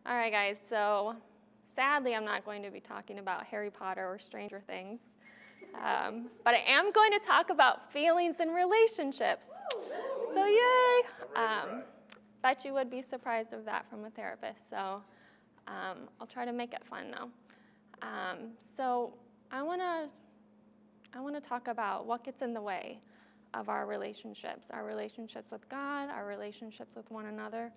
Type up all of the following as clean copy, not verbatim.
All right, guys, so sadly I'm not going to be talking about Harry Potter or Stranger Things, but I am going to talk about feelings and relationships. So yay! Bet you would be surprised of that from a therapist, so I'll try to make it fun though. So I want to talk about what gets in the way of our relationships with God, our relationships with one another.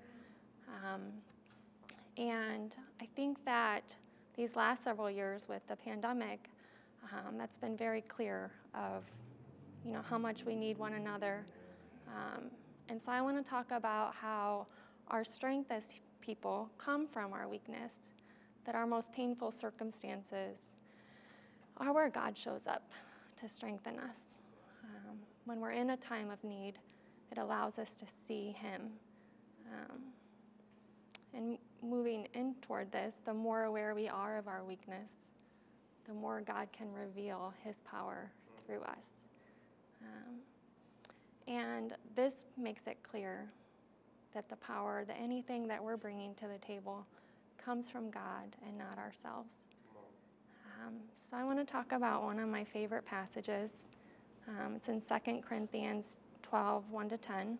And I think that these last several years with the pandemic, that's been very clear of, how much we need one another. And so I want to talk about how our strength as people come from our weakness, that our most painful circumstances are where God shows up to strengthen us. When we're in a time of need, it allows us to see Him. And moving in toward this, the more aware we are of our weakness, the more God can reveal His power through us. And this makes it clear that the power, that anything that we're bringing to the table comes from God and not ourselves. So I want to talk about one of my favorite passages. It's in 2 Corinthians 12, 1-10.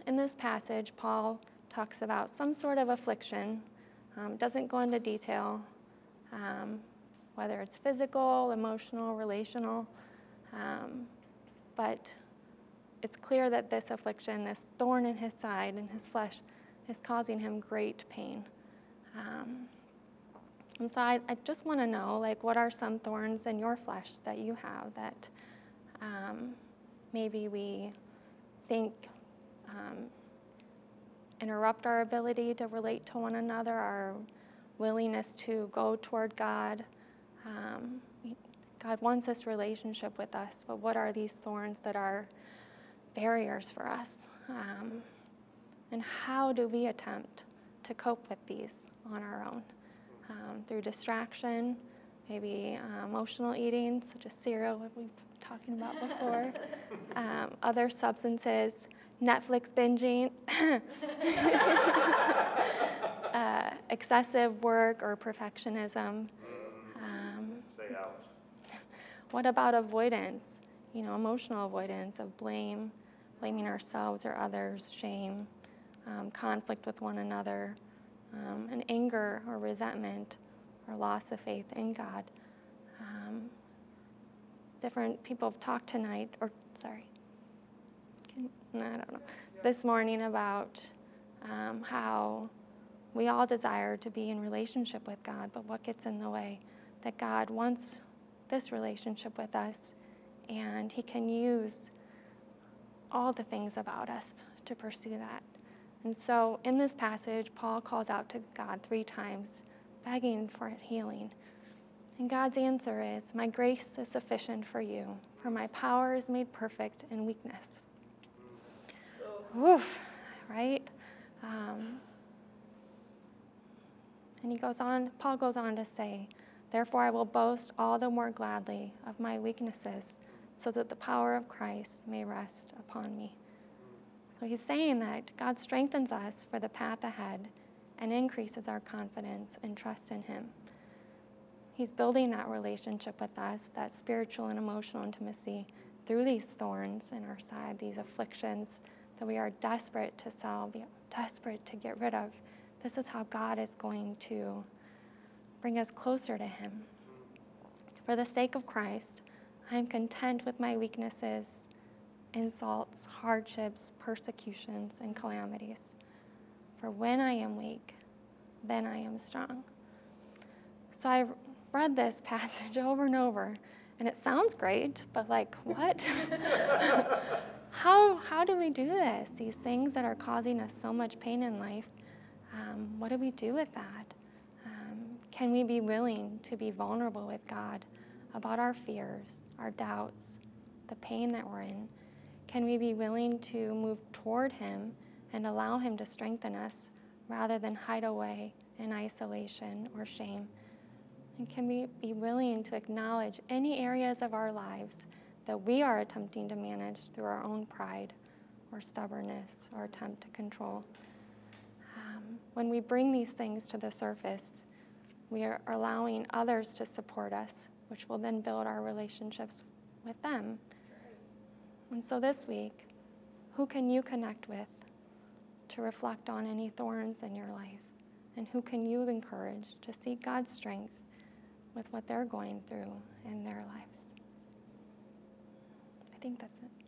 In this passage, Paul talks about some sort of affliction. Doesn't go into detail, whether it's physical, emotional, relational, but it's clear that this affliction, this thorn in his side, in his flesh, is causing him great pain. And so I just want to know, what are some thorns in your flesh that you have that maybe we think interrupt our ability to relate to one another, our willingness to go toward God. God wants this relationship with us, but what are these thorns that are barriers for us? And how do we attempt to cope with these on our own? Through distraction, maybe emotional eating, such as cereal, like we've been talking about before, other substances, Netflix binging, excessive work or perfectionism. Stay out. What about avoidance? Emotional avoidance of blaming ourselves or others, shame, conflict with one another, and anger or resentment or loss of faith in God. Different people have talked tonight, this morning about how we all desire to be in relationship with God, but what gets in the way? That God wants this relationship with us, and He can use all the things about us to pursue that. And so in this passage, Paul calls out to God 3 times, begging for healing. And God's answer is, "My grace is sufficient for you, for my power is made perfect in weakness." Oof, right? And Paul goes on to say, "Therefore I will boast all the more gladly of my weaknesses, so that the power of Christ may rest upon me." So he's saying that God strengthens us for the path ahead and increases our confidence and trust in Him. He's building that relationship with us, that spiritual and emotional intimacy, through these thorns in our side, these afflictions that we are desperate to solve, desperate to get rid of. This is how God is going to bring us closer to Him. For the sake of Christ, I am content with my weaknesses, insults, hardships, persecutions, and calamities. For when I am weak, then I am strong. So I read this passage over and over, and it sounds great, but what? How do we do this? These things that are causing us so much pain in life, what do we do with that? Can we be willing to be vulnerable with God about our fears, our doubts, the pain that we're in? Can we be willing to move toward Him and allow Him to strengthen us rather than hide away in isolation or shame? And can we be willing to acknowledge any areas of our lives that we are attempting to manage through our own pride or stubbornness or attempt to control? when we bring these things to the surface, we are allowing others to support us, which will then build our relationships with them. And so this week, who can you connect with to reflect on any thorns in your life? And who can you encourage to seek God's strength with what they're going through in their lives? I think that's it.